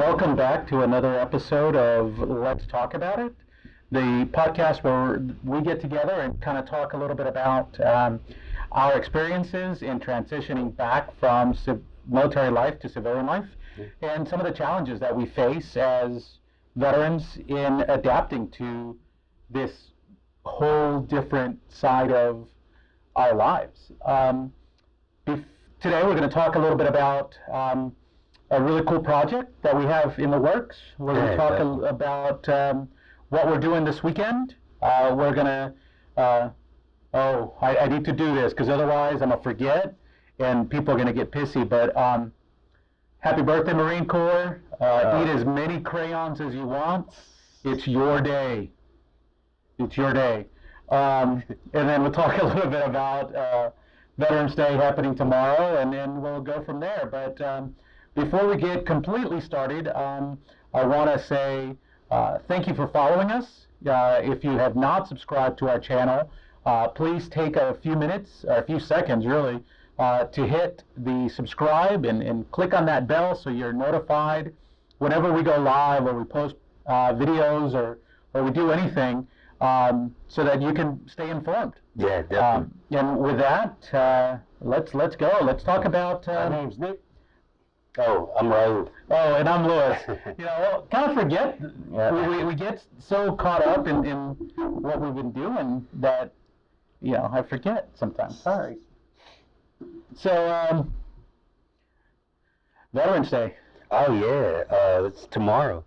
welcome back to another episode of Let's Talk About It, the podcast where we get together and kind of talk a little bit about our experiences in transitioning back from military life to civilian life, and some of the challenges that we face as veterans in adapting to this whole different side of our lives. Today we're going to talk a little bit about a really cool project that we have in the works. We're going to talk about what we're doing this weekend. We're going to, I need to do this because otherwise I'm going to forget and people are going to get pissy. But happy birthday, Marine Corps. Eat as many crayons as you want. It's your day. It's your day. And then we'll talk a little bit about Veterans Day happening tomorrow, and then we'll go from there. But before we get completely started, I want to say thank you for following us. If you have not subscribed to our channel, please take a few minutes, or a few seconds really, to hit the subscribe and click on that bell so you're notified whenever we go live or we post videos or we do anything, so that you can stay informed. Yeah, definitely. And with that, let's go. Let's talk about. My name's Nick. Oh, I'm Raul. Oh, and I'm Louis. Kind of forget. We get so caught up in what we've been doing that I forget sometimes. Sorry. So, Veterans Day. Oh yeah, it's tomorrow.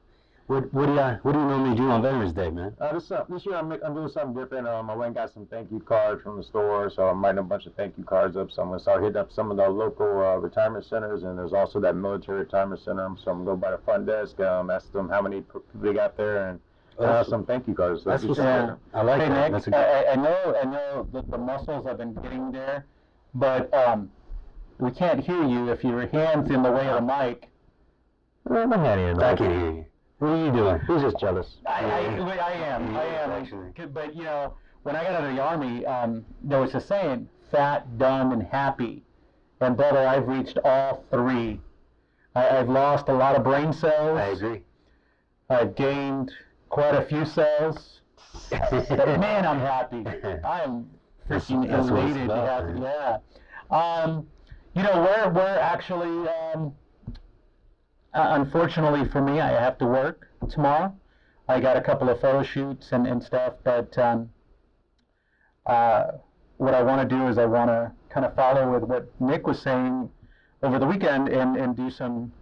What do you normally do on Veterans Day, man? This year I'm doing something different. I went and got some thank you cards from the store, so I'm writing a bunch of thank you cards up. So I'm gonna start hitting up some of the local retirement centers, and there's also that military retirement center. So I'm gonna go by the front desk, ask them how many people they got there, and some thank you cards. That's what's up. I like that. Nick, I know the muscles have been getting there, but we can't hear you if your hand's in the way of the mic. I'm not hearing you. I can hear you. What are you doing? Who's just jealous? I am. Actually. But when I got out of the Army, there was a saying: fat, dumb, and happy. And brother, I've reached all three. I've lost a lot of brain cells. I agree. I've gained quite a few cells. But man, I'm happy. I'm freaking elated to have. Yeah. We're actually. Unfortunately for me, I have to work tomorrow. I got a couple of photo shoots and stuff, but what I want to do is I want to kind of follow with what Nick was saying over the weekend and do some,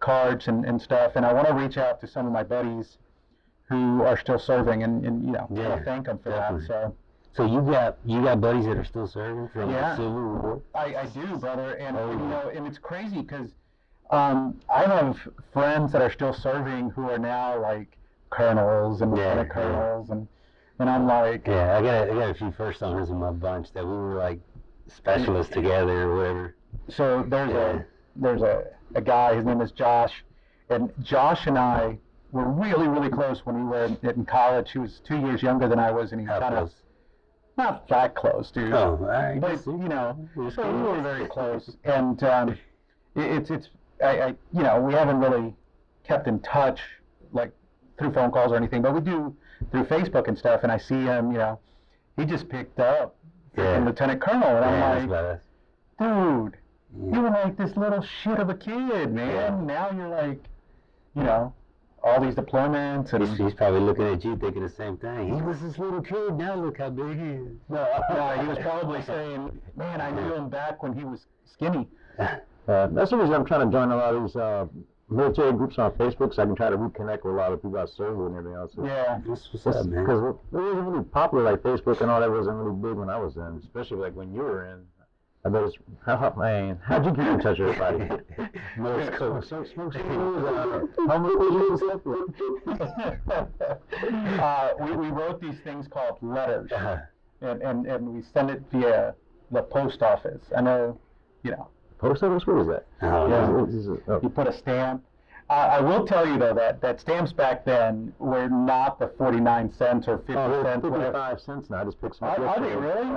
cards and stuff. And I want to reach out to some of my buddies who are still serving and thank them for definitely. that. So you got buddies that are still serving from the Civil War? I do, brother, and and it's crazy because I have friends that are still serving who are now like colonels and lieutenant colonels, and I'm like, I got a few first timers in my bunch that we were like specialists together or whatever. So there's a guy, his name is Josh, and Josh and I were really, really close when we were in college. He was 2 years younger than I was, and he was kind of not that close, dude. Oh, right. But so we were very close, and we haven't really kept in touch like through phone calls or anything, but we do through Facebook and stuff. And I see him, he just picked up Lieutenant Colonel, and I'm like, dude, you were like this little shit of a kid, man. Yeah. Now you're like, all these deployments, and he's probably looking at you thinking the same thing. He was this little kid, now look how big he is. No, he was probably saying, man, I knew him back when he was skinny. That's the reason I'm trying to join a lot of these military groups on Facebook, so I can try to reconnect with a lot of people I serve with and everything else. Yeah. That's what's up, man. Because it wasn't really popular, like Facebook and all that wasn't really big when I was in, especially like when you were in. I bet it's, how'd you get in touch with everybody? Most cool. Smoke we wrote these things called letters, and we send it via the post office. I know, Post office? What is that? You put a stamp. I will tell you though that stamps back then were not the 49 cents or 50 cents. 55 cents now. I just picked some up. Are they really?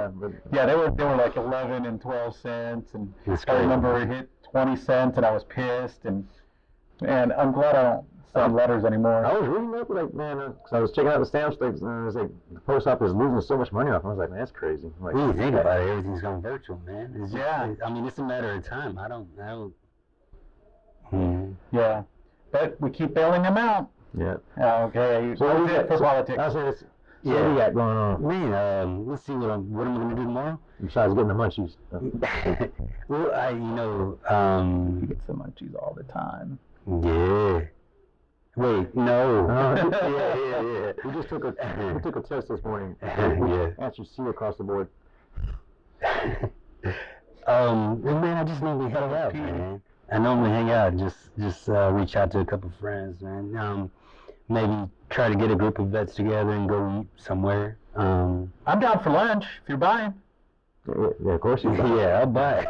Yeah, they were like 11 and 12 cents, and I remember it hit 20 cents, and I was pissed, and And I'm glad I don't send letters anymore. I was reading up, like, man, cause I was checking out the stamp sticks, and it was like, the post office is losing so much money off. I was like, man, that's crazy. Like, When you think about it, everything's going virtual, man. It's just, Yeah. I mean, it's a matter of time. I don't. Yeah. But we keep bailing them out. Yeah. Okay. So That's what it for politics. That's it. Yeah. What do you got going on? Man, let's see what am I going to do tomorrow. Besides getting the munchies. Well, You get some munchies all the time. yeah. Wait, no. Yeah. We just took a test this morning. Yeah. Answered C across the board. Well, man, I just normally hang out, man. I normally hang out and just reach out to a couple friends, man. Maybe try to get a group of vets together and go eat somewhere. I'm down for lunch if you're buying. Yeah, of course you do. Yeah, I'll buy.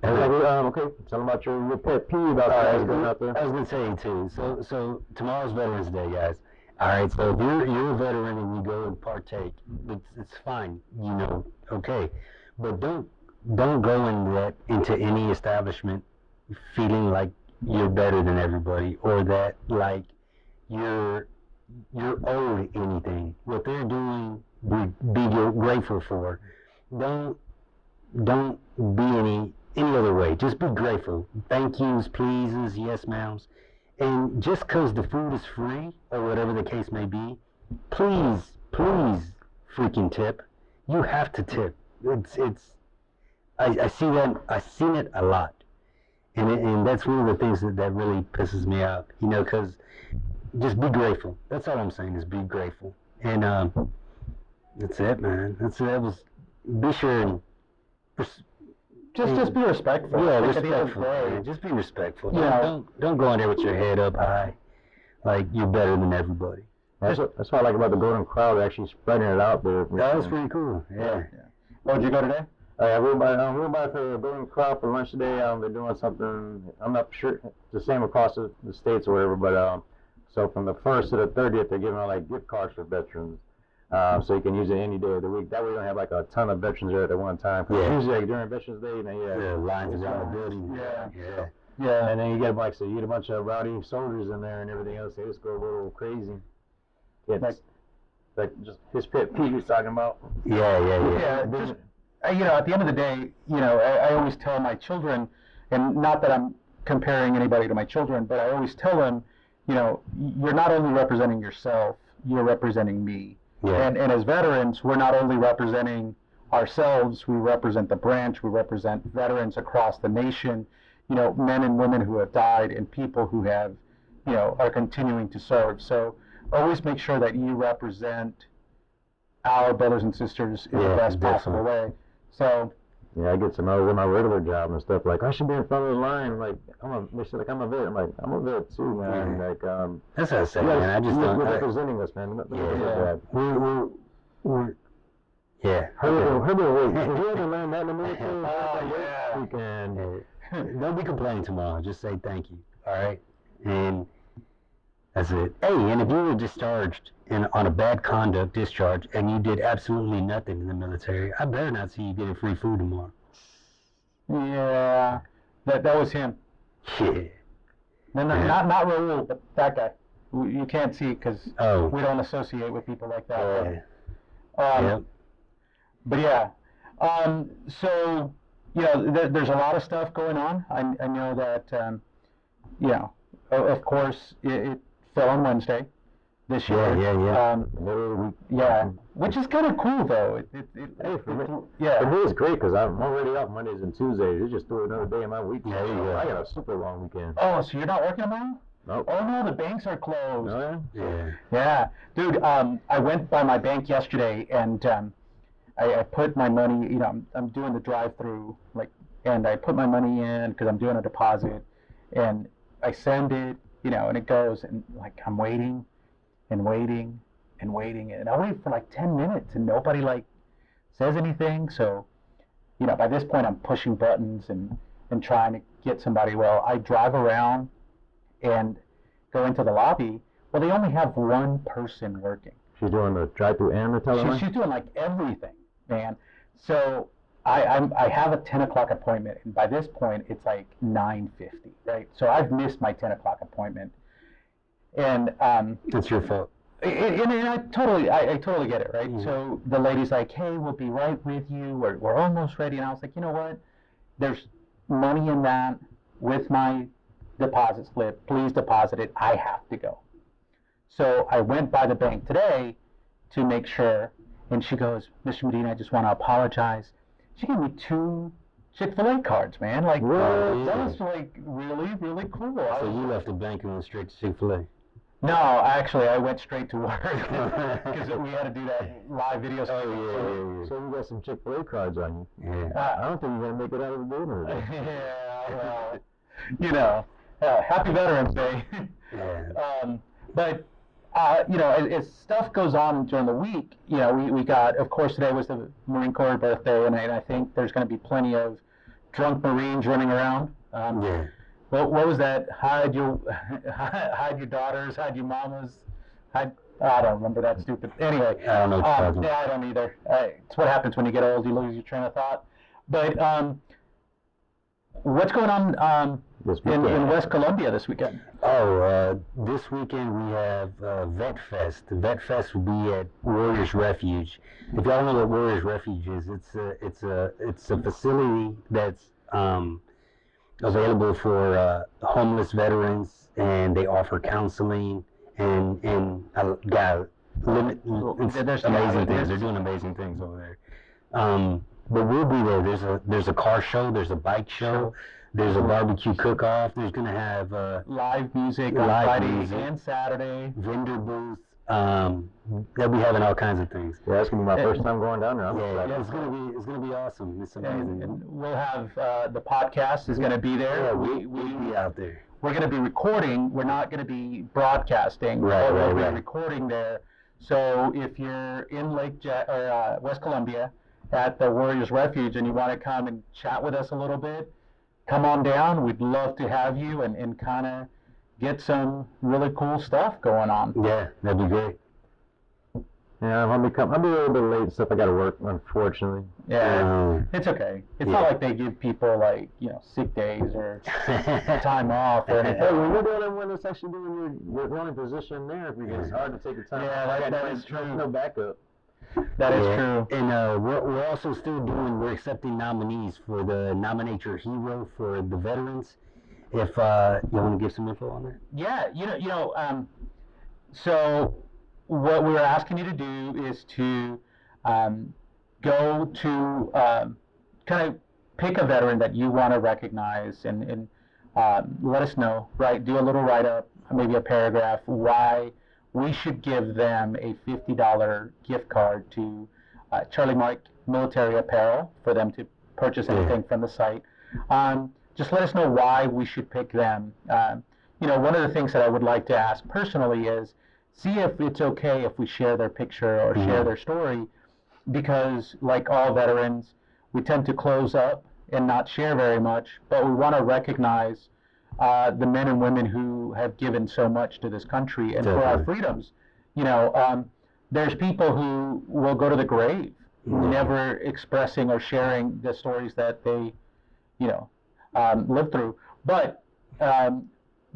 Okay, tell them about your pet peeve about guys going out there. I was gonna say too. So tomorrow's Veterans Day, guys. All right. So if you're a veteran and you go and partake, it's fine. You know, okay. But don't go into any establishment feeling like you're better than everybody or that like you're owed anything. What they're doing, be grateful for. Don't be any other way. Just be grateful. Thank yous, pleases, yes ma'ams. And just because the food is free or whatever the case may be, please freaking tip. You have to tip. I see that. I've seen it a lot, and that's one of the things that really pisses me off. You know, because just be grateful. That's all I'm saying is be grateful, and that's it, man. Be sure and Just be respectful. yeah, Like, at the end of the respectful. day, Man. Just be respectful. Yeah. Don't go in there with your head up high, like you're better than everybody. That's what I like about the Golden Crowd, actually spreading it out there. That was pretty cool. Yeah. Oh, did you go today? We went by for the Golden Crowd for lunch today. They're doing something. I'm not sure it's the same across the states or whatever, but so from the 1st to the 30th, they're giving out like gift cards for veterans. So you can use it any day of the week. That way you don't have like a ton of veterans there at one time. Cause usually like during Veterans Day, then Lines around the building. Yeah. And then you get you get a bunch of rowdy soldiers in there and everything else. They just go a little crazy. It's like just his pet peeve he's talking about. Yeah. Just, at the end of the day, I always tell my children, and not that I'm comparing anybody to my children, but I always tell them, you're not only representing yourself, you're representing me. Yeah. And as veterans, we're not only representing ourselves, we represent the branch, we represent veterans across the nation, men and women who have died and people who have, are continuing to serve. So always make sure that you represent our brothers and sisters in the best possible way. So yeah, I get some out with my regular job and stuff. Like I should be in front of the line. Like they say, like I'm a vet. I'm like I'm a vet too, man. Like that's what I say, man. I just don't. You're representing us, man. We're Herbert, wait. Did you ever learn that in the military? Don't be complaining tomorrow. Just say thank you. All right, and that's it. Hey, and if you were discharged on a bad conduct discharge and you did absolutely nothing in the military, I better not see you getting free food tomorrow. Yeah, that was him. Yeah. No, not Raul, but that guy. You can't see it because we don't associate with people like that. But yeah, so there's a lot of stuff going on. I know that of course it fell on Wednesday this year. Which is kind of cool though. For me it's great because I'm already off Mondays and Tuesdays. You just throw another day in my week. I got a super long weekend. Oh, so you're not working tomorrow? Nope. Oh no, the banks are closed. Oh, yeah. Yeah, dude. I went by my bank yesterday and I put my money. I'm doing the drive-through, and I put my money in because I'm doing a deposit, and I send it, and it goes, and I'm waiting, and waiting, and waiting, and I wait for 10 minutes, and nobody says anything. So, by this point, I'm pushing buttons and trying to get somebody. Well, I drive around and go into the lobby. Well, they only have one person working. She's doing the drive-through and the teller line? She's doing everything, man. So I have a 10 o'clock appointment, and by this point, it's like 9:50, right? So I've missed my 10 o'clock appointment. And it's your fault. And I totally get it, right? Mm-hmm. So the lady's like, hey, we'll be right with you. We're almost ready. And I was like, you know what? There's money in that with my deposit slip. Please deposit it. I have to go. So I went by the bank today to make sure. And she goes, Mr. Medina, I just want to apologize. She gave me 2 Chick-fil-A cards, man. Like, that was like really, really cool. So you left the bank and went straight to Chick-fil-A? No, actually, I went straight to work because we had to do that live video. So you got some Chick-fil-A cards on you. Yeah. I don't think you're going to make it out of the building. Yeah, well, happy Veterans Day. Yeah. But as stuff goes on during the week, we got, of course, today was the Marine Corps birthday, and I think there's going to be plenty of drunk Marines running around. Yeah. What was that? Hide your daughters, hide your mamas. I don't remember that stupid. Anyway. I don't know what you're talking about. Yeah, I don't either. It's what happens when you get old. You lose your train of thought. But what's going on in West Columbia this weekend? This weekend we have Vet Fest. Vet Fest will be at Warriors Refuge. If y'all know what Warriors Refuge is, it's a facility that's available for homeless veterans, and they offer counseling and it's amazing things. They're doing amazing things over there. But we'll be there. There's a car show. There's a bike show. There's a barbecue cook-off. There's going to have live music on Friday and Saturday. Vendor booth. They'll be having all kinds of things. Yeah, that's gonna be my first time going down there. Yeah, it's gonna be awesome. It's amazing. And we'll have the podcast is gonna be there. Yeah, we'll be out there. We're gonna be recording. We're not gonna be broadcasting. We'll be recording there. So if you're in West Columbia at the Warriors Refuge and you want to come and chat with us a little bit, come on down. We'd love to have you and kind of get some really cool stuff going on. Yeah, that'd be great. Yeah, I'll be a little bit late and stuff. I got to work, unfortunately. Yeah, it's okay. It's not like they give people sick days or time off or anything. Hey, when you're doing when it's actually doing your running position there, because it's hard to take the time. Yeah, that is true. No backup. That is true. And we're also still we're accepting nominees for the Nominate Your Hero for the veterans. If you want to give some info on that? Yeah, so what we're asking you to do is to go to kind of pick a veteran that you want to recognize and let us know, right? Do a little write-up, maybe a paragraph, why we should give them a $50 gift card to Charlie Mike Military Apparel for them to purchase anything from the site. Just let us know why we should pick them. One of the things that I would like to ask personally is see if it's okay if we share their picture or share their story, because like all veterans, we tend to close up and not share very much, but we want to recognize the men and women who have given so much to this country and for our freedoms. There's people who will go to the grave never expressing or sharing the stories that they, lived through. But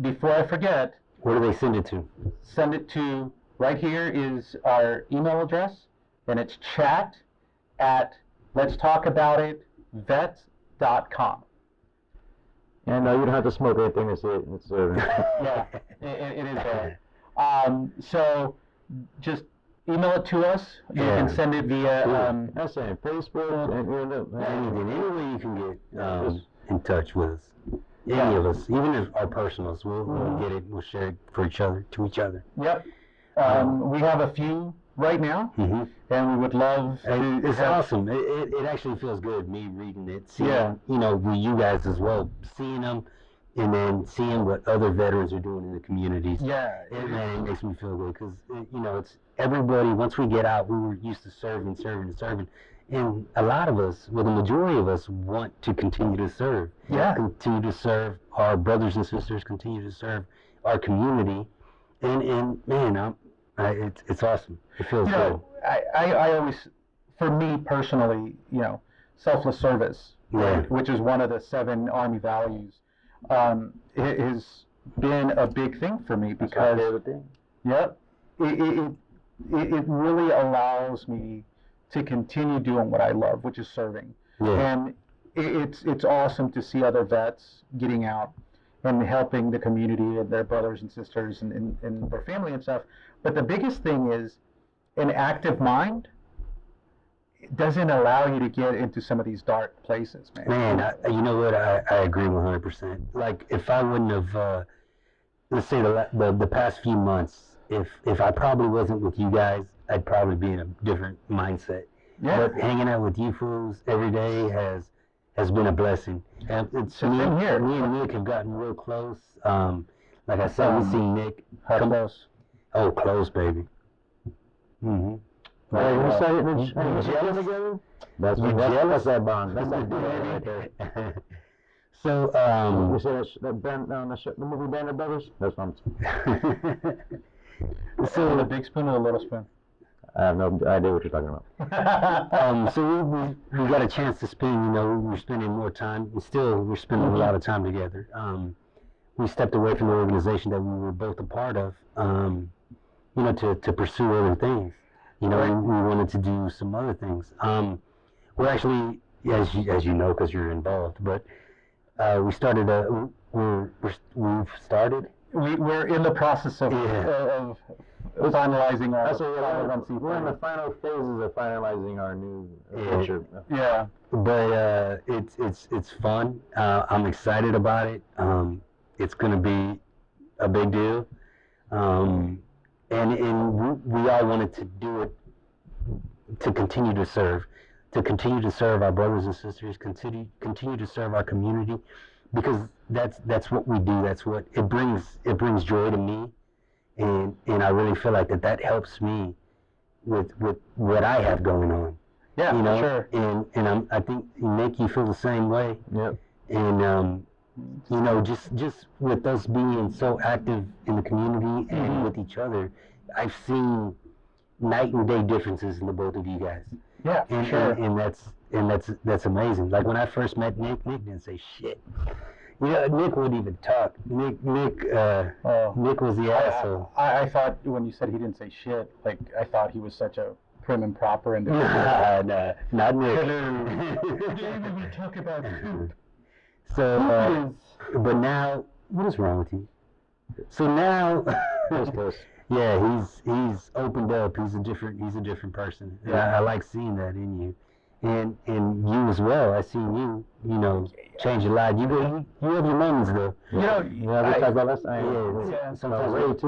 before I forget, where do they send it to? Send it to, right here is our email address, and it's chat@letstalkaboutitvet.com. And you don't have to smoke anything to see it. It's yeah, it is there. So just email it to us. You can send it via that's saying Facebook, anything. Any way you can get in touch with us. Any of us, even if our personals, we'll get it. We'll share it to each other. Yep. We have a few right now, and we would love to. It's awesome. It actually feels good. Me reading it, seeing you guys as well, seeing them, and then seeing what other veterans are doing in the communities. Yeah, it makes me feel good because it's everybody. Once we get out, we were used to serving. And a lot of us, the majority of us, want to continue to serve. Yeah. Continue to serve our brothers and sisters, continue to serve our community. And man, it's awesome. It feels good. I always, for me personally, selfless service, Yeah. which is one of the 7 Army values, it has been a big thing for me because it really allows me to continue doing what I love, which is serving. Yeah. And it's awesome to see other vets getting out and helping the community and their brothers and sisters and their family and stuff. But the biggest thing is an active mind doesn't allow you to get into some of these dark places, man. Man, you know what? I agree 100%. Like, if I wouldn't have, let's say the past few months, if I probably wasn't with you guys, I'd probably be in a different mindset. Yeah. But hanging out with you fools every day has been a blessing. And it's me and Nick have gotten real close. Like I said, we seen Nick. How close? Oh, close, baby. Mm-hmm. Hey, you say it jealous together? That's that bond. That's that bond right there. So, you see the movie Band of Brothers? That's what I'm So the big spoon or the little spoon? I have no idea what you're talking about. So we got a chance to spend, we're spending more time, and still we're spending a lot of time together. We stepped away from the organization that we were both a part of, to pursue other things. We wanted to do some other things. We're actually, as you know, because you're involved, but we started we've started. We're in the process of finalizing our. We're in the final phases of finalizing our new venture. Yeah. But it's fun. I'm excited about it. It's going to be a big deal. And we all wanted to do it to continue to serve our brothers and sisters, continue to serve our community, because that's what we do. That's what it brings joy to me, and I really feel like that helps me with what I have going on. Yeah, sure. And I think Nick, you feel the same way. Yep. And just with us being so active in the community and with each other, I've seen night and day differences in the both of you guys. Yeah, sure. And that's amazing. Like, when I first met Nick didn't say shit. Nick wouldn't even talk. Nick was the asshole. I thought when you said he didn't say shit, like, I thought he was such a prim and proper individual. Nah, not Nick. Hello. We talk about poop. So, but now, what is wrong with you? So now, yeah, he's opened up. He's a different person. Yeah, I like seeing that in you, and you as well. I seen you, change your life. You have your moments though. We talked about last time. Yeah, sometimes I want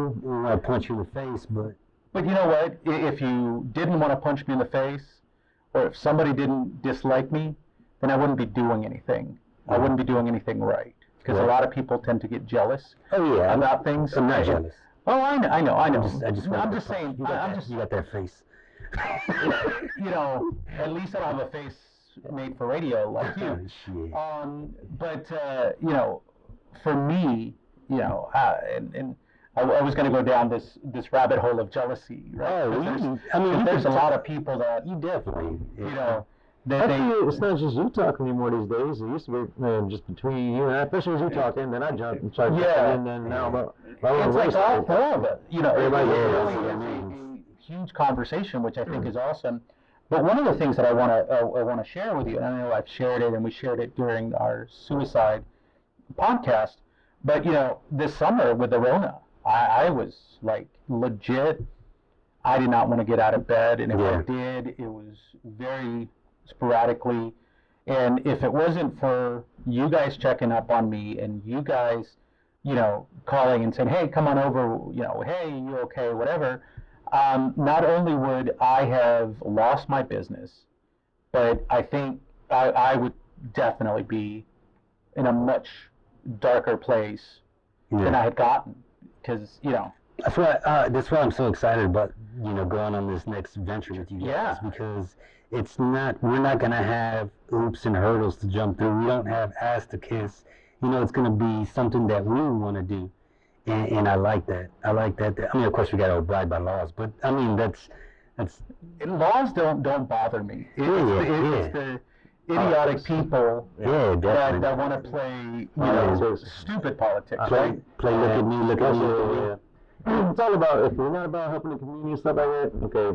to punch you in the face, but you know what? If you didn't want to punch me in the face, or if somebody didn't dislike me, then I wouldn't be doing anything. I wouldn't be doing anything right, because a lot of people tend to get jealous about things. I'm not jealous. Oh, I know. I'm just saying. You got that face. At least I don't have a face made for radio like you. Shit. But for me, and I was going to go down this rabbit hole of jealousy, right? There's a lot of people that you definitely, it's not just you talking anymore these days. It used to be just between you and I, especially as you talking, then I jump and start and then now it's like all four of it. Everybody a huge conversation, which I think is awesome. But one of the things that I want to share with you, and I know I've shared it, and we shared it during our suicide podcast. But this summer with the Rona, I was like legit. I did not want to get out of bed, and if I did, it was very sporadically. And if it wasn't for you guys checking up on me and you guys, calling and saying, hey, come on over, hey, you okay, whatever, not only would I have lost my business, but I think I would definitely be in a much darker place than I had gotten, because, That's why I'm so excited about, going on this next venture with you guys, because we're not going to have hoops and hurdles to jump through. We don't have ass to kiss. It's going to be something that we want to do. And I like that. I mean, of course, we got to abide by laws, but I mean, that's laws don't bother me. idiotic people that want to play, stupid politics, right? Play look at me, look at me. It's all about, if you're not about helping the community and stuff like that, okay,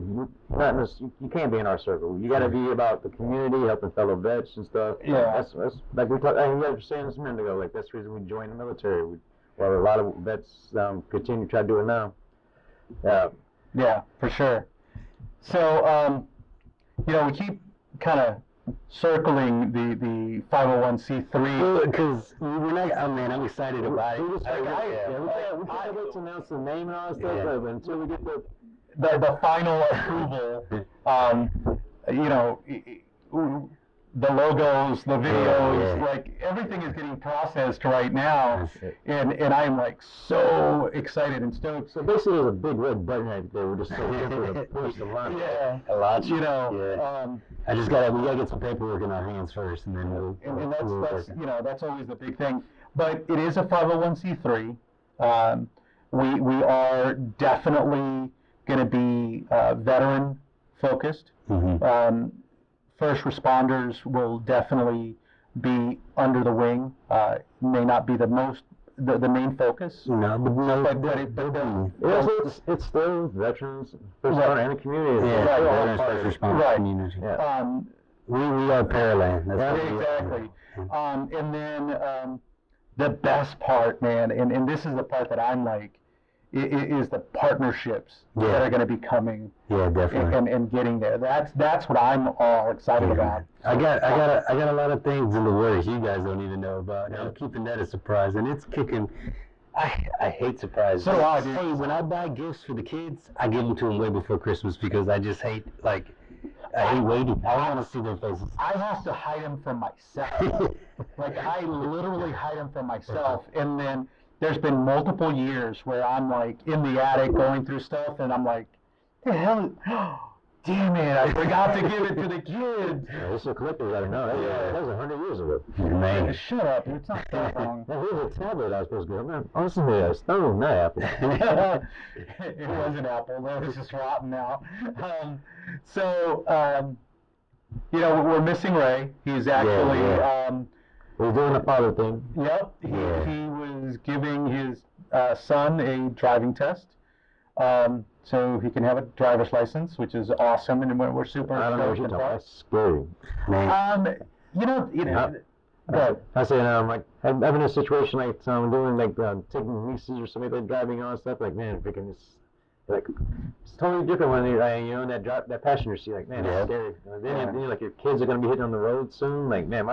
you can't be in our circle. You got to be about the community, helping fellow vets and stuff. Yeah. That's like we talked, you were saying this a minute ago, like that's the reason we joined the military. Well, a lot of vets continue to try to do it now. Yeah, for sure. So, we keep kind of circling the 501c3 because we're not. Oh man, I'm excited about it. We can't wait to announce the name and all that stuff, but until we get the final approval, the logos, the videos, like everything is getting processed right now, and I'm like so excited and stoked. So basically, there's a big red button right there. We're just so careful to push the line. Yeah, a lot. We gotta get some paperwork in our hands first, and then that's always the big thing. But it is a 501c3. We are definitely going to be veteran focused. Mm-hmm. First responders will definitely be under the wing. May not be the main focus. It's still veterans, first responder, and the community. Veterans, first responder, community. Yeah. We are Pearland. Exactly. And then the best part, man, and this is the part that I'm like, is the partnerships that are going to be coming. Yeah, definitely. And getting there. That's what I'm all excited about. I got a lot of things in the works you guys don't even know about. I'm keeping that a surprise, and it's kicking. I hate surprises. So do I, dude. Hey, when I buy gifts for the kids, I give them to them way before Christmas because I just hate I hate waiting. I want to see their faces. I have to hide them from myself. I literally hide them from myself, and then there's been multiple years where I'm like in the attic going through stuff, and I'm like, the hell, damn it, I forgot to give it to the kids. Yeah, this is a collector's item. No, that was 100 years ago. Man. Shut up, it's not that long. Now, here's a tablet I was supposed to get. Man, honestly, I stole that apple. It was an apple, though. It's just rotten now. We're missing Ray. He's actually... He's doing the father thing. Yep. He was giving his son a driving test, so he can have a driver's license, which is awesome, and we're super. I don't know what you're talking about. That's scary. But I say, I'm in a situation like doing taking nieces or somebody driving on stuff. Like, man, freaking it's totally different when you're in that passenger seat. Like, man, that's scary. And then your kids are gonna be hitting on the road soon. Like, man,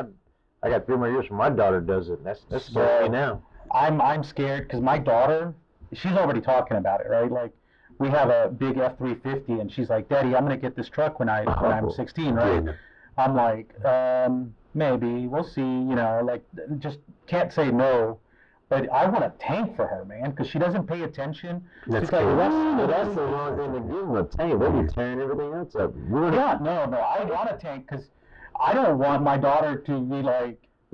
I got 3 more years before my daughter does it. That's scary now. I'm scared because my daughter, she's already talking about it, right? Like, we have a big F-350, and she's like, Daddy, I'm gonna get this truck when I'm 16, right? I'm like, maybe we'll see. Just can't say no. But I want a tank for her, man, because she doesn't pay attention. That's the wrong thing to give them, a tank. They'll be tearing everything else up. No, I want a tank because I don't want my daughter to be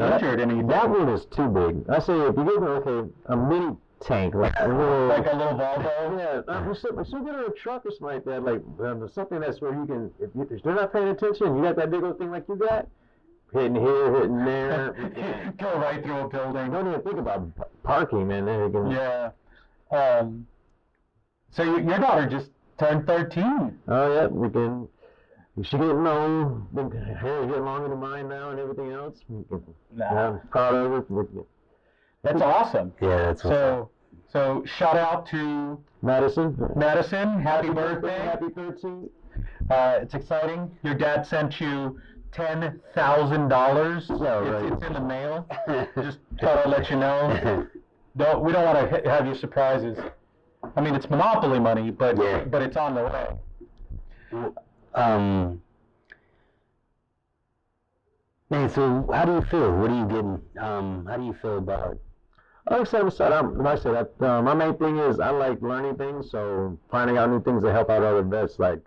injured anything. That one is too big. I say if you give her a mini tank, like a little Volvo. Yeah, so get her a truck or something like that, something that's where you can, if they're not paying attention, you got that big old thing like you got, hitting here, hitting there, go right through a building. Don't even think about parking, man. Yeah. So your daughter just turned 13. Oh yeah, She's getting old. Her hair is getting longer than mine now and everything else. I'm proud of her. That's awesome. Yeah, that's awesome. So shout out to Madison. Happy birthday. Happy 13th. It's exciting. Your dad sent you $10,000. Yeah, right. It's in the mail. Just thought I'd let you know. We don't want to have you surprises. I mean, it's Monopoly money, but it's on the way. Man, so how do you feel? What are you getting? How do you feel about it? Like I said, my main thing is I like learning things, so finding out new things to help out other vets, like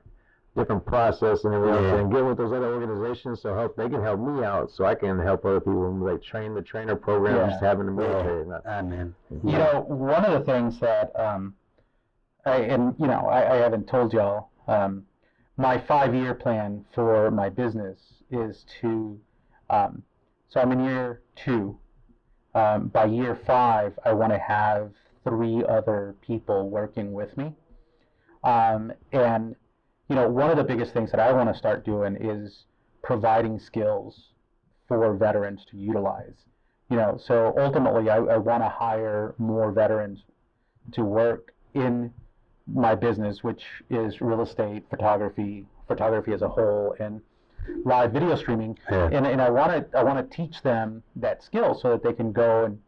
different process and everything else, and get with those other organizations so they can help me out, so I can help other people, like train the trainer program, just having the military. Man. One of the things that I haven't told y'all. My 5-year plan for my business is to So I'm in year 2. By year 5, I want to have 3 other people working with me. And, one of the biggest things that I want to start doing is providing skills for veterans to utilize. So ultimately, I want to hire more veterans to work in my business, which is real estate, photography as a whole, and live video streaming. Yeah. And I want to teach them that skill so that they can go and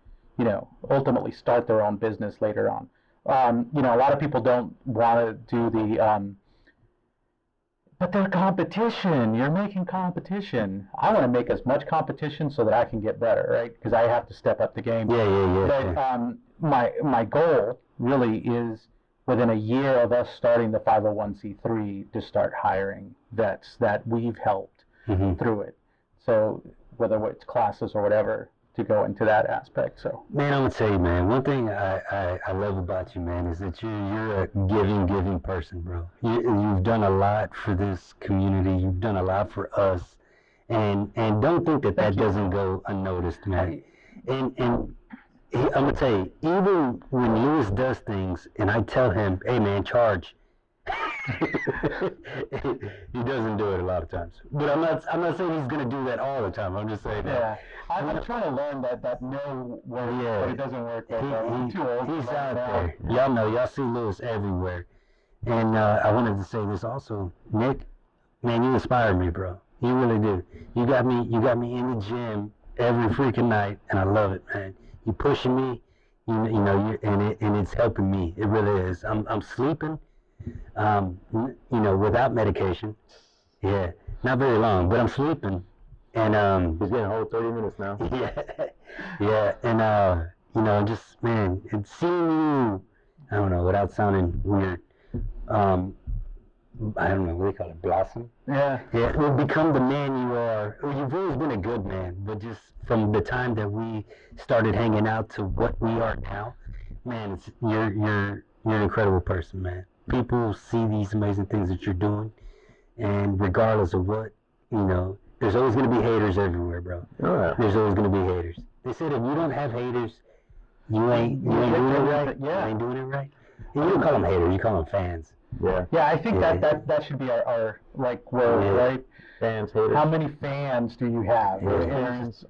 ultimately start their own business later on. A lot of people don't want to do the but they're competition. You're making competition. I want to make as much competition so that I can get better, right? Because I have to step up the game. But my goal really is within a year of us starting the 501c3 to start hiring vets that we've helped through it. So whether it's classes or whatever, to go into that aspect. So man, I'm gonna tell you, man, one thing I love about you, man, is that you're a giving person, bro. You've done a lot for this community. You've done a lot for us, and don't think that doesn't go unnoticed, man. And I'm gonna tell you, even when Lewis does things, and I tell him, hey man, charge. He doesn't do it a lot of times, but I'm not saying he's gonna do that all the time. I'm just saying that. I'm trying to learn that no work, but it doesn't work. I'm too old. He's out there. Y'all see Lewis everywhere. And I wanted to say this also, Nick, man, you inspire me, bro. You really do. You got me in the gym every freaking night, and I love it, man. You pushing me, and it's helping me. It really is. I'm sleeping. Without medication. Yeah, not very long, but I'm sleeping. And he's getting a whole 30 minutes now. Yeah, and just man, and seeing you, I don't know, without sounding weird, I don't know what they call it, blossom. Yeah. Well, become the man you are. Well, you've always been a good man, but just from the time that we started hanging out to what we are now, man, you're an incredible person, man. People see these amazing things that you're doing, and regardless of what, there's always going to be haters everywhere, bro. There's always going to be haters. They said if you don't have haters, you ain't doing it right. Yeah. You ain't doing it right. And you don't call them haters, you call them fans. Yeah, I think that should be our word, right? Fans, haters. How many fans do you have? Fans.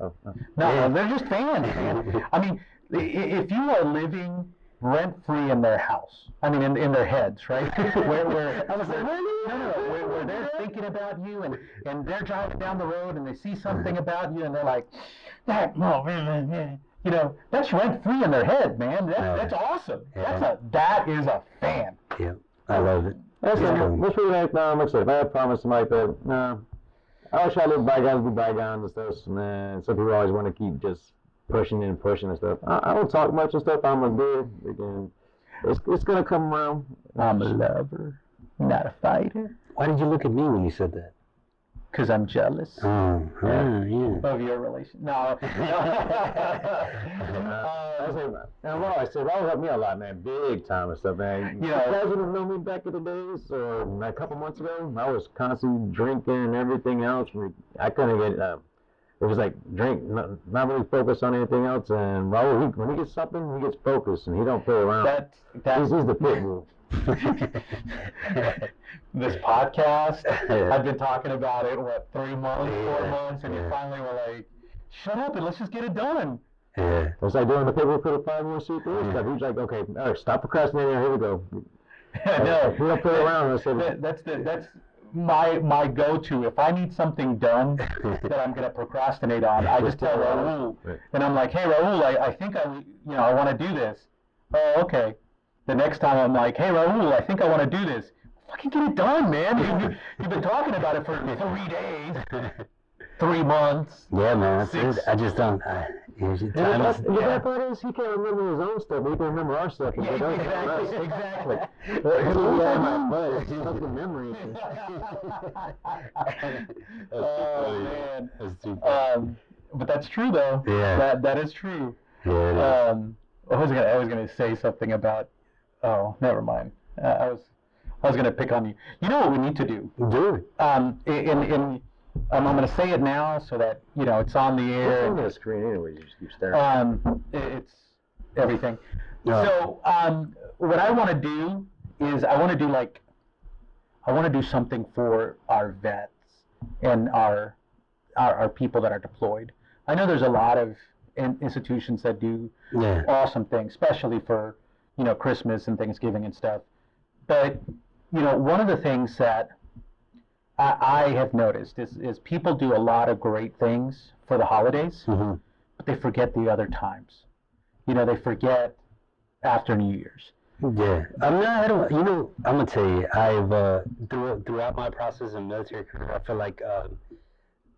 No, they're just fans, man. I mean, if you are living rent-free in their house, I mean, in their heads, right? where I was like, really? No, where they're thinking about you, and they're driving down the road, and they see something about you, and they're like, that's rent-free in their head, man. That's awesome. Yeah. That is a fan. Yeah, I love it. That's really like, like I said, if I had promised somebody that, I wish I let bygones be bygones and stuff, man. Some people always want to keep just pushing and stuff. I don't talk much and stuff. I'm a dude. Again, it's gonna come around. I'm a lover, not a fighter. Why did you look at me when you said that? Because I'm jealous yeah. of your relation. No. I said, that helped me a lot, man. Big time and stuff, man. You guys would have known me back in the days, or a couple months ago. I was constantly drinking and everything else. I couldn't get. It was like drink, not really focused on anything else. And Raul, when he gets something, he gets focused, and he don't play around. He's the pit bull. This podcast, I've been talking about it, 3 months, 4 months, and you finally were like, shut up and let's just get it done. Yeah. It's like doing the paper for the 501c3 stuff. He's like, okay, all right, stop procrastinating, here we go. No, we don't play around. That's my go-to. If I need something done that I'm going to procrastinate on, I just tell Raul, and I'm like, hey Raul, I think I want to do this. Oh, okay. The next time I'm like, hey Raul, I think I want to do this. Fucking get it done, man. You've been talking about it for 3 days, 3 months. Yeah, man. I just don't. The bad part is he can't remember his own stuff, but he can remember our stuff. Yeah, exactly. It's fucking memory. Oh man. That's too funny. But that's true though. Yeah. That is true. Yeah. I was gonna say something about. Oh, never mind. I was gonna pick on you. You know what we need to do? Do it. I'm going to say it now so that it's on the air. It's on the screen anyway. You just keep staring. It's everything. Yeah. So what I want to do is I want to do something for our vets and our people that are deployed. I know there's a lot of institutions that do awesome things, especially for Christmas and Thanksgiving and stuff. But one of the things that I have noticed is people do a lot of great things for the holidays, but they forget the other times. They forget after New Year's. Yeah, I'm gonna tell you, I've throughout my process in military career, I feel like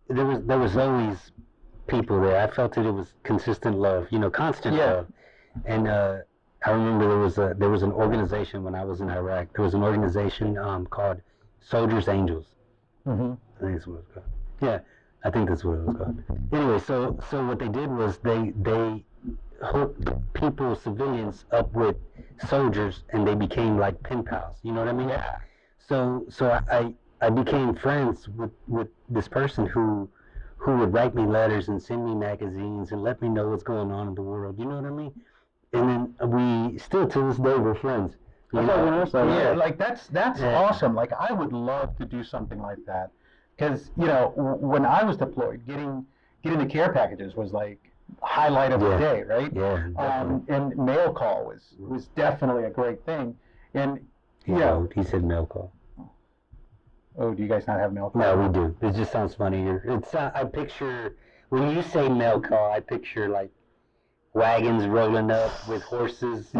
there was always people there. I felt it was consistent love, constant love. And I remember there was an organization when I was in Iraq. There was an organization called Soldiers Angels. I think that's what it was called. Yeah, I think that's what it was called. Anyway, so what they did was they hooked people, civilians, up with soldiers, and they became like pen pals. You know what I mean? Yeah. So I became friends with this person who would write me letters and send me magazines and let me know what's going on in the world. You know what I mean? And then we still to this day we're friends. Yeah, like that's awesome. Like I would love to do something like that, because when I was deployed, getting the care packages was like highlight of the day, right? Yeah. And mail call was definitely a great thing, and he said mail call. Oh, do you guys not have mail call? No, we do. It just sounds funnier. I picture when you say mail call, I picture like wagons rolling up with horses.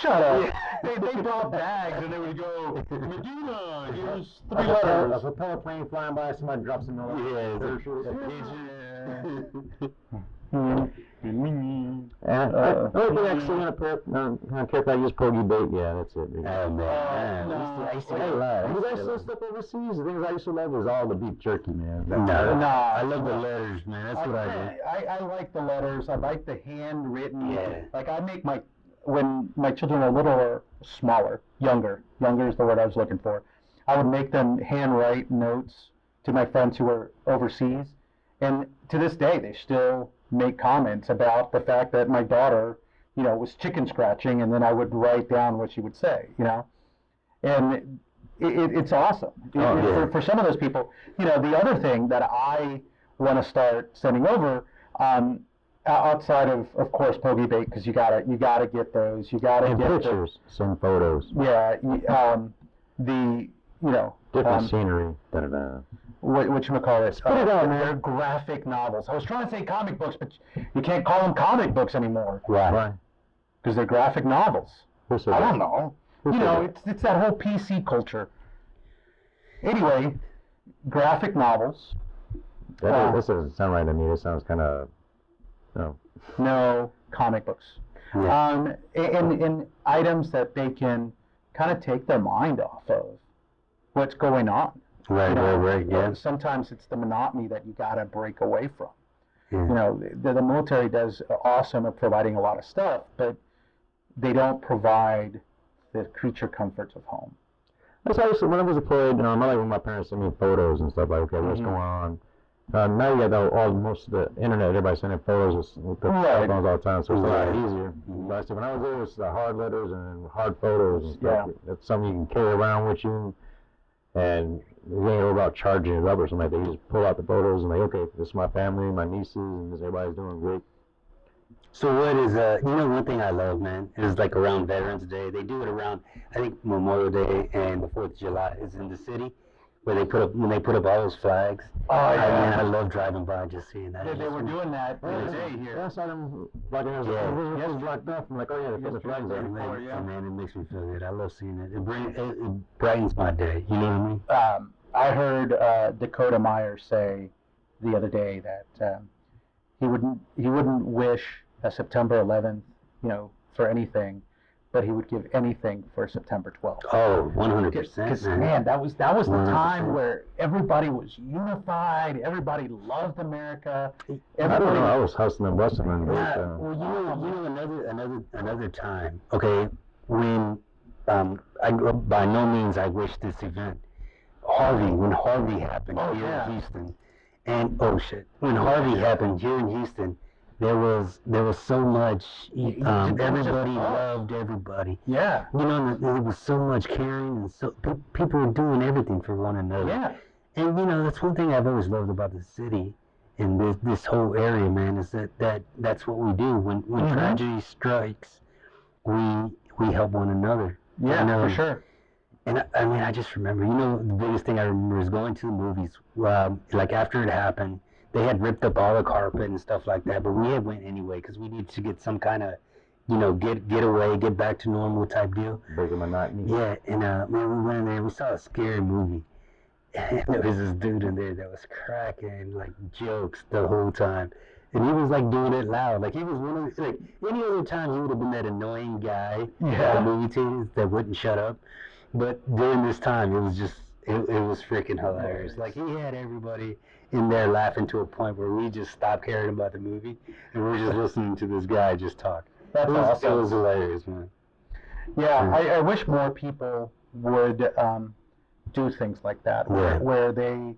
Shut up. They brought bags and they would go, Medina, here's 3 letters. A propeller plane flying by, somebody drops a note. Excellent care I use Poggy bait. Yeah, that's it. Oh man, I used to get a lot. You guys sell stuff overseas? The things I used to love was all the beef jerky, man. No, I love the letters, man. That's what I do. I like the letters. I like the handwritten. Yeah. Like I make when my children are little or smaller, younger is the word I was looking for. I would make them handwrite notes to my friends who were overseas, and to this day they still make comments about the fact that my daughter, was chicken scratching, and then I would write down what she would say, and it's awesome. For some of those people, the other thing that I want to start sending over, outside of course Poggy bait, because you gotta get those, you gotta get pictures, some photos. Yeah, different scenery. Whatchamacallit? Put it on, man. They're graphic novels. I was trying to say comic books, but you can't call them comic books anymore. Right. Because they're graphic novels. I don't know. It's that whole PC culture. Anyway, graphic novels. This doesn't sound right to me. This sounds kind of... No, comic books. Yeah. And items that they can kind of take their mind off of what's going on. Right, yeah. Sometimes it's the monotony that you got to break away from. Yeah. The military does awesome at providing a lot of stuff, but they don't provide the creature comforts of home. That's how when I was deployed, I like when my parents sent me photos and stuff like, okay, what's going on? Now you got most of the internet, everybody's sending photos with the cell phones all the time, so it's a lot easier. But when I was there, it was the hard letters and hard photos and stuff. That's something you can carry around with you, and you ain't worry about charging it up or something like that. You just pull out the photos and okay, this is my family, my nieces, and everybody's doing great. So what is one thing I love, man, is like around Veterans Day. They do it around, I think, Memorial Day and the 4th of July. It's in the city where they put up all those flags. Oh yeah. I love driving by just seeing that. They were doing that today here. I saw them like it was blocked off. I'm like, oh yeah, they put the flags there. Man, it makes me feel good. I love seeing it. It brightens my day. You know what I mean? I heard Dakota Meyer say the other day that he wouldn't wish a September 11th, for anything, but he would give anything for September 12th. Oh, 100%. Because man, that was the 100%. Time where everybody was unified. Everybody loved America. I don't know. I was hustling and bustling. Another time. Okay, when by no means I wish this event. When Harvey happened here in Houston, And oh shit, when Harvey happened here in Houston, there was so much. Everybody loved everybody. Yeah. You know, there was so much caring, and so people were doing everything for one another. Yeah. And you know, that's one thing I've always loved about the city and this whole area, man, is that's what we do. When tragedy strikes, we help one another. Yeah, for sure. And I mean, I just remember, you know, the biggest thing I remember is going to the movies. Like after it happened, they had ripped up all the carpet and stuff like that, but we had went anyway because we needed to get some kind of, you know, get away, get back to normal type deal. Break the monotony. Yeah, and man, we went in there and we saw a scary movie. And there was this dude in there that was cracking like jokes the whole time. And he was like doing it loud. Like he was one of the, like any other time he would have been that annoying guy at the movie theaters that wouldn't shut up. But during this time, it was just, it was freaking hilarious. Like, he had everybody in there laughing to a point where we just stopped caring about the movie, and we were just listening to this guy just talk. That's awesome. It was hilarious, man. Yeah, I wish more people would do things like that, where they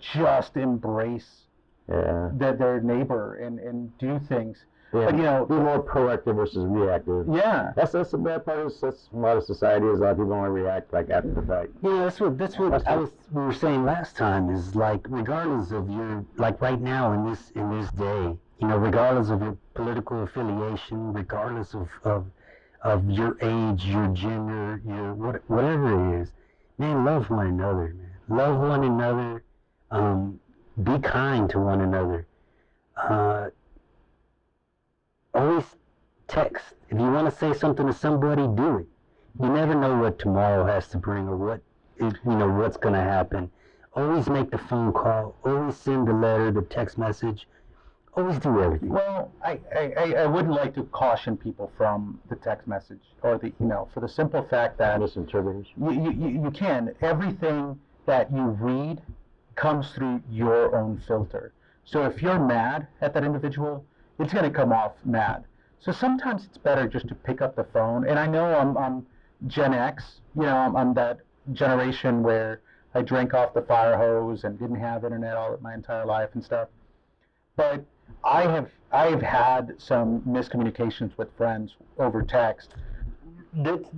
just embrace their neighbor and do things. Yeah, but, you know, be more proactive versus reactive. Yeah, that's the bad part. That's a lot of society is a lot of people only react like after the fact. Yeah, that's what we were saying last time. Is like regardless of your, like right now in this day, you know, regardless of your political affiliation, regardless of your age, your gender, your whatever it is, man, love one another, man. Love one another. Be kind to one another. Always text. If you want to say something to somebody, do it. You never know what tomorrow has to bring or what's going to happen. Always make the phone call. Always send the letter, the text message. Always do everything. Well, I would like to caution people from the text message or the email for the simple fact that misinterpreters. You can. Everything that you read comes through your own filter. So if you're mad at that individual, it's going to come off mad. So sometimes it's better just to pick up the phone. And I know I'm Gen X, you know, I'm that generation where I drank off the fire hose and didn't have internet my entire life and stuff. But I have had some miscommunications with friends over text. That's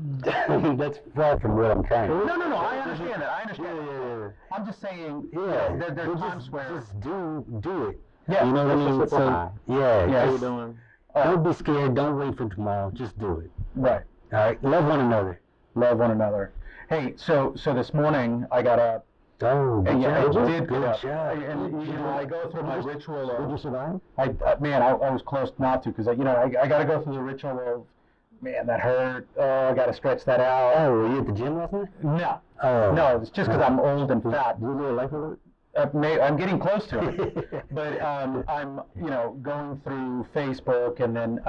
far from what I'm trying to. No, I understand that. Yeah. I'm just saying, there's times where just do it. Yeah, you know what I mean? So, how you doing? Don't be scared. Don't wait for tomorrow. Just do it. Right. All right. Love one another. Love one another. Hey, so this morning I got up. Oh, good job. I did good get up. job. And you know, I go through my ritual of. Did you survive? I was close not to because I got to go through the ritual of. Man, that hurt. Oh, I got to stretch that out. Oh, were you at the gym last night? No. Oh. No, it's just because I'm old and fat. Do you live a life alert? I'm getting close to it, but I'm going through Facebook and then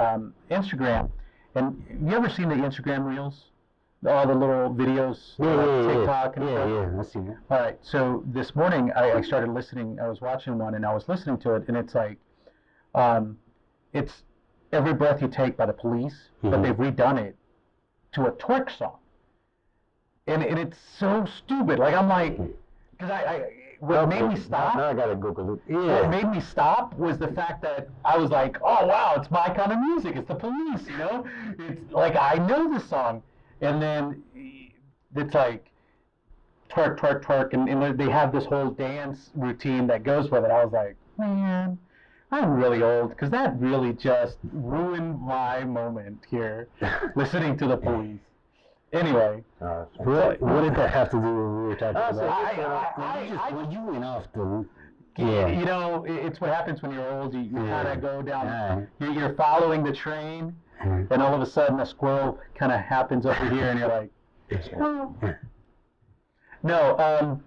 Instagram. And you ever seen the Instagram reels? All the little videos, TikTok and stuff. Yeah, I've seen it. All right, so this morning I started listening. I was watching one and I was listening to it, and it's like, it's Every Breath You Take by the Police, but they've redone it to a twerk song, and it's so stupid. Like I'm like, because what made me stop? Now I gotta Google it. Yeah. What made me stop was the fact that I was like, oh wow, it's my kind of music. It's the Police, you know. It's like I know this song, and then it's like twerk, twerk, twerk, and they have this whole dance routine that goes with it. I was like, man, I'm really old because that really just ruined my moment here, listening to the Police. Anyway, what did that have to do with what we were talking about? You went off the. Yeah. You know, it's what happens when you're old. You kind of go down. You're following the train, and all of a sudden a squirrel kind of happens over here, and you're like, oh. No.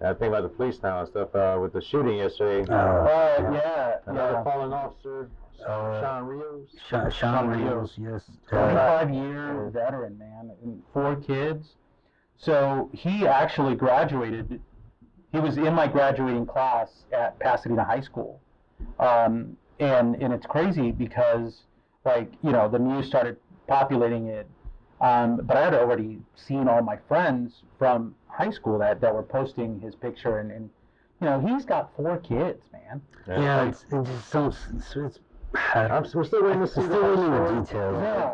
I think about the police now and stuff with the shooting yesterday. Another fallen officer. Sean Rios. Sean Rios, yes. 25-year veteran, man, and 4 kids. So he actually graduated. He was in my graduating class at Pasadena High School. And it's crazy because, like, you know, the news started populating it. But I had already seen all my friends from high school that were posting his picture and he's got 4 kids, man. Yeah, it's just so. We're still waiting to see the details. Yeah,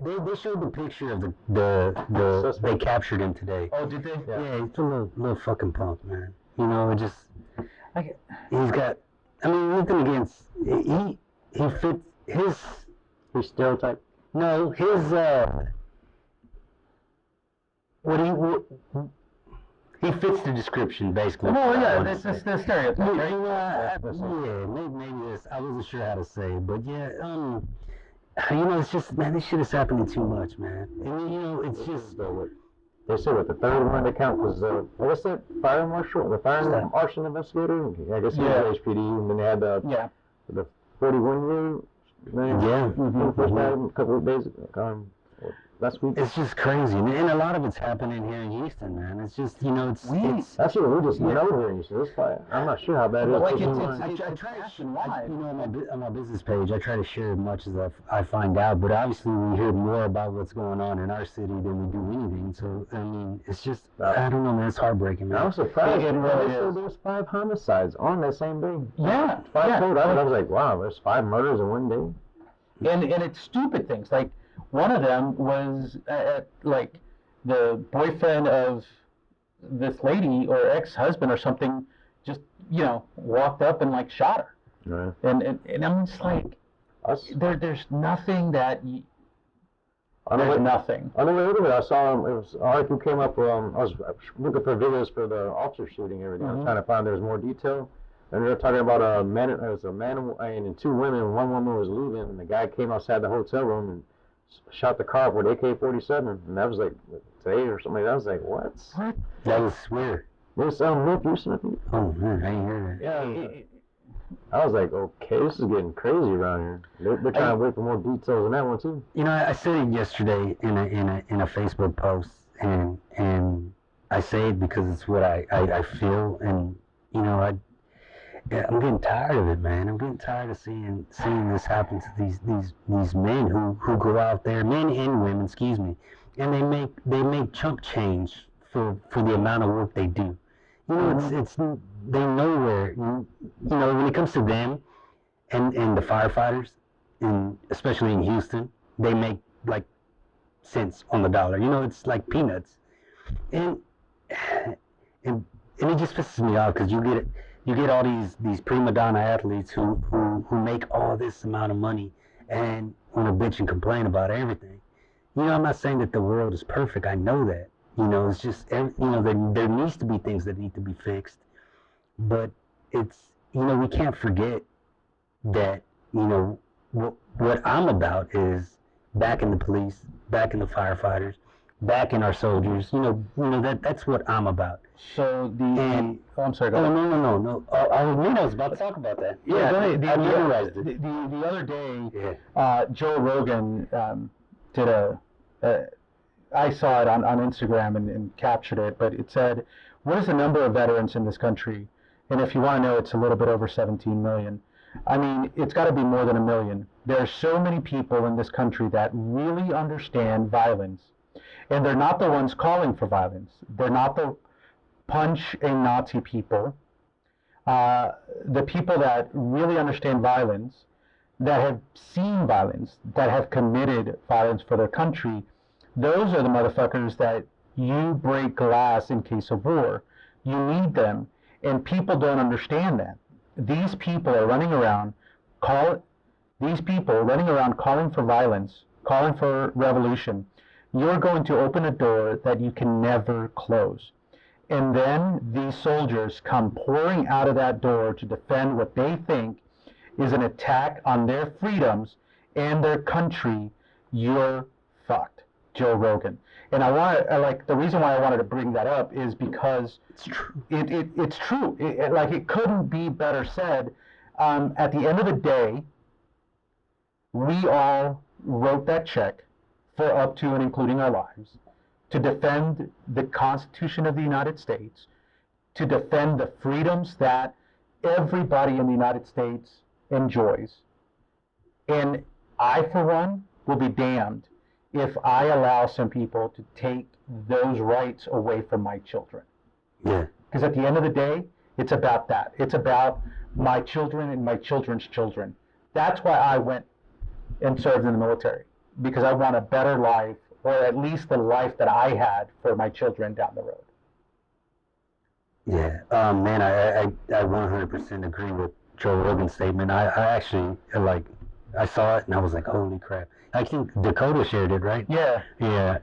They showed the picture of the they captured him today. Oh, did they? Yeah, he's a little fucking punk, man. It just he's got. I mean, nothing against he fits his stereotype. No, his he fits the description basically. Oh yeah, that's the stereotype, right? Yeah, maybe this. I wasn't sure how to say it, but yeah, it's just, man, this shit is happening too much, man. I mean, it's just. They said what the third one they count was what's that fire marshal, the fire arson investigator. I guess he was HPD, and then they had the 41-year man. Yeah. First died a couple of days ago. Last week. It's just crazy, and a lot of it's happening here in Houston, man. It's just, it's actually we just know here in Houston. It's like, I'm not sure how bad it is. Like I try to share, on my business page, I try to share as much as I find out, but obviously we hear more about what's going on in our city than we do anything. So I mean, it's just, I don't know, man. It's heartbreaking, man. I was surprised. There's 5 homicides on that same day. Yeah, 5 total. I was like, wow, there's 5 murders in one day. And it's stupid things like. One of them was like the boyfriend of this lady or ex-husband or something just walked up and like shot her. Right. And I'm just like, there's nothing that nothing. On the way over there, I saw him. It was article came up. I was looking for videos for the officer shooting and everything. I was trying to find there's more detail. And they were talking about a man. It was a man and 2 women. One woman was leaving, and the guy came outside the hotel room and shot the car with AK-47, and that was like today or something. I was like, what? That was weird. There's some North Houston, I think. Oh man, I ain't heard that. Yeah. I was like, okay, this is getting crazy around here. They're trying to wait for more details on that one too. I said it yesterday in a Facebook post, and I say it because it's what I feel, and I'm getting tired of it, man. I'm getting tired of seeing this happen to these men who go out there, men and women, excuse me, and they make chump change for the amount of work they do. It's they know where when it comes to them and the firefighters, and especially in Houston, they make like cents on the dollar. It's like peanuts, and it just pisses me off because you get all these prima donna athletes who make all this amount of money and want to bitch and complain about everything. I'm not saying that the world is perfect. I know that. It's just, there needs to be things that need to be fixed. But it's, we can't forget that, what I'm about is backing the police, backing the firefighters, backing our soldiers. That's what I'm about. So I'm sorry. Go ahead. No. I was about to talk about that. Yeah, I memorized it. The other day, Joe Rogan did I saw it on Instagram and captured it, but it said, what is the number of veterans in this country? And if you want to know, it's a little bit over 17 million. I mean, it's got to be more than 1 million. There are so many people in this country that really understand violence, and they're not the ones calling for violence. They're not the punch a Nazi people. The people that really understand violence, that have seen violence, that have committed violence for their country, those are the motherfuckers that you break glass in case of war. You need them, and people don't understand that. These people are running around calling for violence, calling for revolution. You're going to open a door that you can never close. And then these soldiers come pouring out of that door to defend what they think is an attack on their freedoms and their country. You're fucked, Joe Rogan. And the reason why I wanted to bring that up is because it's true. It's true. It couldn't be better said. At the end of the day, we all wrote that check for up to and including our lives, to defend the Constitution of the United States, to defend the freedoms that everybody in the United States enjoys. And I, for one, will be damned if I allow some people to take those rights away from my children. Yeah. Because at the end of the day, It's about that. It's about my children and my children's children. That's why I went and served in the military, because I want a better life, or at least the life that I had for my children down the road. Yeah, man, I 100% agree with Joe Rogan's statement. I actually, like, I saw it and I was like, holy crap. I think Dakota shared it, right? Yeah. Yeah,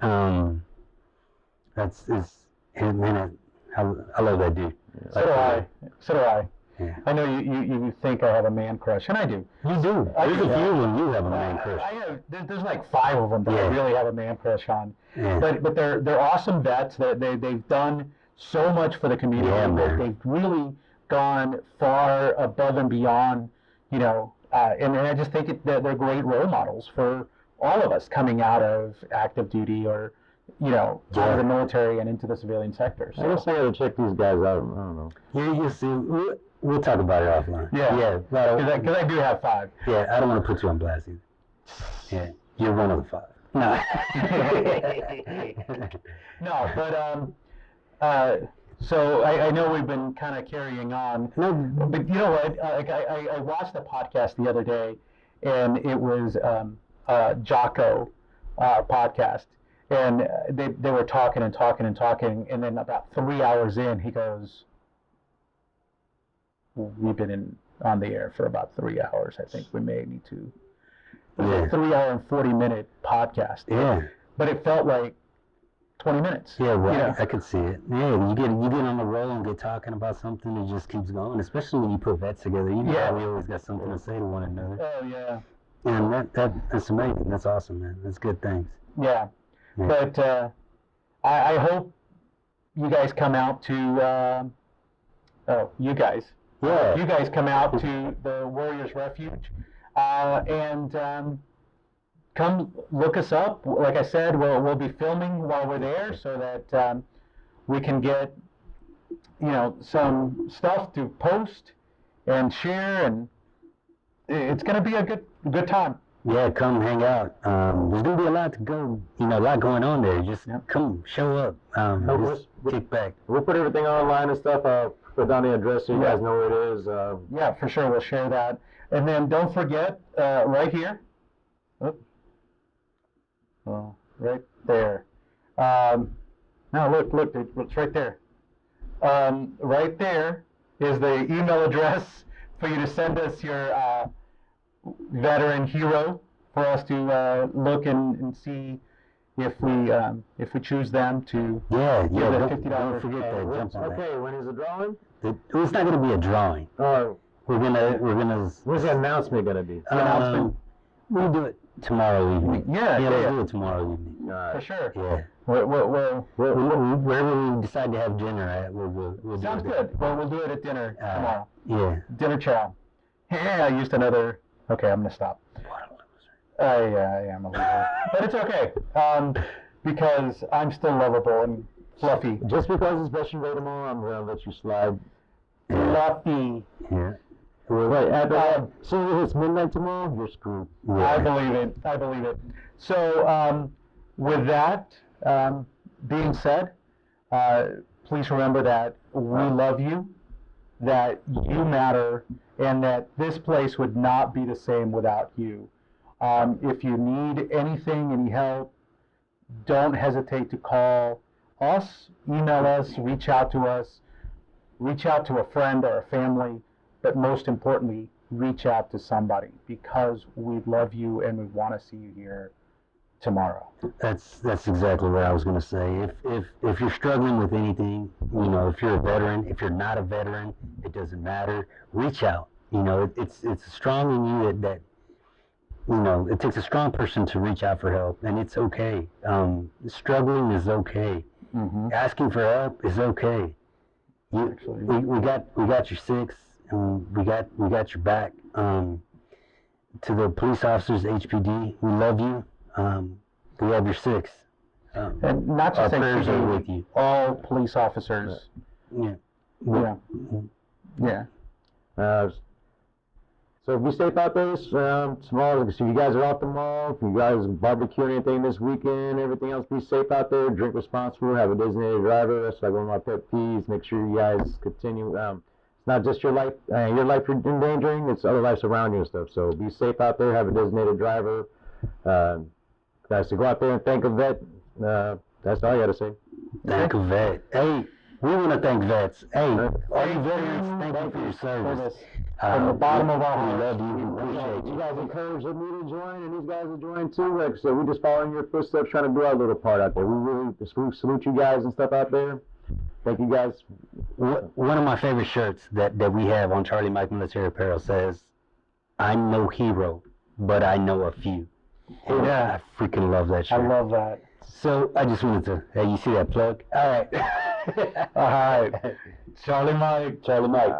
man, I love that dude. So do I. So do I. Yeah. I know you think I have a man crush, and I do. You do. There's a few of them you have a man crush. I have. There's like 5 of them that I really have a man crush on. Yeah. But they're awesome vets. They've done so much for the community. Yeah, man. They've really gone far above and beyond, you know. And I just think that they're great role models for all of us coming out of active duty or, you know, out of the military and into the civilian sector. So. I guess I gotta check these guys out. I don't know. Yeah, you see, we'll talk about it offline. Yeah. Because I do have 5. Yeah, I don't want to put you on blast either. Yeah, you're one of the 5. No. No, but so I know we've been kind of carrying on. No, but you know what? I watched a podcast the other day, and it was Jocko podcast, and they were talking, and then about 3 hours in, he goes, "We've been on the air for about 3 hours. I think we may need to." It was a 3 hour and 40-minute podcast. Yeah. But it felt like 20 minutes. Yeah, well, you know? I could see it. Yeah, you get on the roll and get talking about something, it just keeps going. Especially when you put vets together, you know how we always got something to say to one another. Oh yeah. And that's amazing. That's awesome, man. That's good things. Yeah. But I hope you guys come out to. You guys. Yeah. You guys come out to the Warriors Refuge, and come look us up. Like I said, we'll be filming while we're there, so that we can get, you know, some stuff to post and share, and it's going to be a good time. Yeah, come hang out. There's going to be a lot to go, you know, a lot going on there. Just come, show up, just kick back. We'll put everything online and stuff. Put down the address so you guys know where it is. Yeah, for sure. We'll share that. And then don't forget, right here. Oh, right there. Now look, it's right there. Right there is the email address for you to send us your veteran hero, for us to look and see if we choose them to give the $50. Don't forget that. Jump on Okay, when is the drawing? It's not going to be a drawing. Oh, we're gonna. When's the announcement gonna be? Announcement. We'll do it tomorrow evening. Yeah, we'll do it tomorrow evening. For sure. Yeah. We'll we decide to have dinner at, we'll sounds do it. good. Well, we'll do it at dinner tomorrow. Yeah. Dinner chow. Yeah, I used another. Okay, I'm gonna stop. I am a loser, but it's okay, because I'm still lovable and fluffy. Just because it's Veteran Day tomorrow, I'm gonna let you slide. Fluffy. Yeah. Wait, so if it's midnight tomorrow, you're screwed. Yeah. I believe it. So, with that being said, please remember that we love you, that you matter, and that this place would not be the same without you. If you need anything, any help, don't hesitate to call us, email us, reach out to us, reach out to a friend or a family, but most importantly, reach out to somebody, because we love you and we want to see you here tomorrow. That's exactly what I was going to say. If you're struggling with anything, you know, if you're a veteran, if you're not a veteran, it doesn't matter. Reach out. You know, it's strong in you that you know, it takes a strong person to reach out for help, and it's okay. Struggling is okay. Mm-hmm. Asking for help is okay. We got your six, and we got your back. To the police officers, HPD, we love you. We have your six. And not just prayers are HPD, with you. all police officers. Yeah. Yeah. So be safe out there tomorrow. So you guys are off tomorrow. If you guys barbecue anything this weekend, everything else, be safe out there. Drink responsible. Have a designated driver. That's like one of my pet peeves. Make sure you guys continue. it's not just your life you're endangering, it's other lives around you and stuff. So be safe out there, have a designated driver. Guys, to go out there and thank a vet, that's all I got to say. Thank a vet. Hey, we want to thank vets. Hey, all you veterans, thank you for your service. From the bottom of our We hearts. love you. We appreciate You you. guys encourage me to join, and these guys are joining too. Like I said, we just following your footsteps, trying to do our little part out there. We really salute you guys and stuff out there. Thank you guys. One of my favorite shirts that we have on Charlie Mike Military Apparel says, "I'm no hero, but I know a few." And Yeah. I freaking love that shirt. I love that. So I just wanted to, hey, you see that plug? All right. All right. Charlie Mike. Charlie Mike.